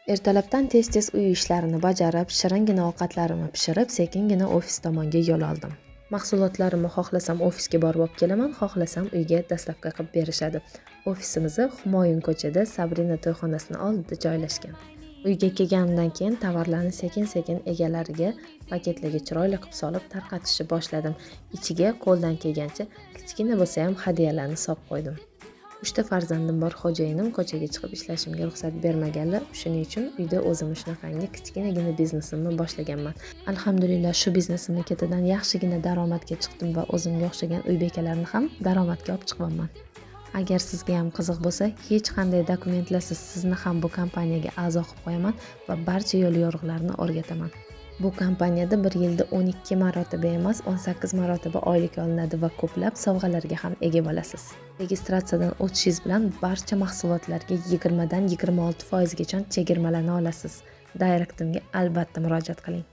Ertalabdan tez-tez uy ishlarini bajarib, shiringina ovqatlarimni pishirib, sekingina ofis tomonga yo'l oldim. Mahsulotlarimni xohlasam ofisga borib olib kelaman, xohlasam uyga dostavka qilib berishadi. Ofisimiz Humoyun ko'chada Sabrina to'yxonasining oldida joylashgan. Uyga kelganimdan keyin tovarlarni sekin-sekin egalariga paketlarga chiroyli qilib solib tarqatishni boshladim. Ichiga qo'ldan kelgancha kichkina bo'lsa ham hadyalarni solib qo'ydim. 3 farzandim bor, xo'jayinim ko'chaga chiqib ishlashimga ruxsat bermaganlar, shuning uchun uyda o'zim shunaqangi kichkinagina biznesimni boshlaganman. Alhamdulillah shu biznesimni ketidan yaxshigina daromadga chiqdim va o'zimga o'xshagan uy bekalarni ham daromadga olib chiqyapman. Agar sizga ham qiziq bo'lsa, hech qanday dokumentlarsiz sizni ham bu kompaniyaga a'zo qilib qo'yaman va barcha yo'l yo'riqlarni o'rgataman. Bu kompaniyada bir yilda 12 marotaba emas, 18 marotaba oylik olinadi va ko'plab sovg'alarga ham ega bo'lasiz. Registratsiyadan o'tishingiz bilan barcha mahsulotlarga 20 dan 26% gacha chegirmalarni olasiz. Direktimga albatta murojaat qiling.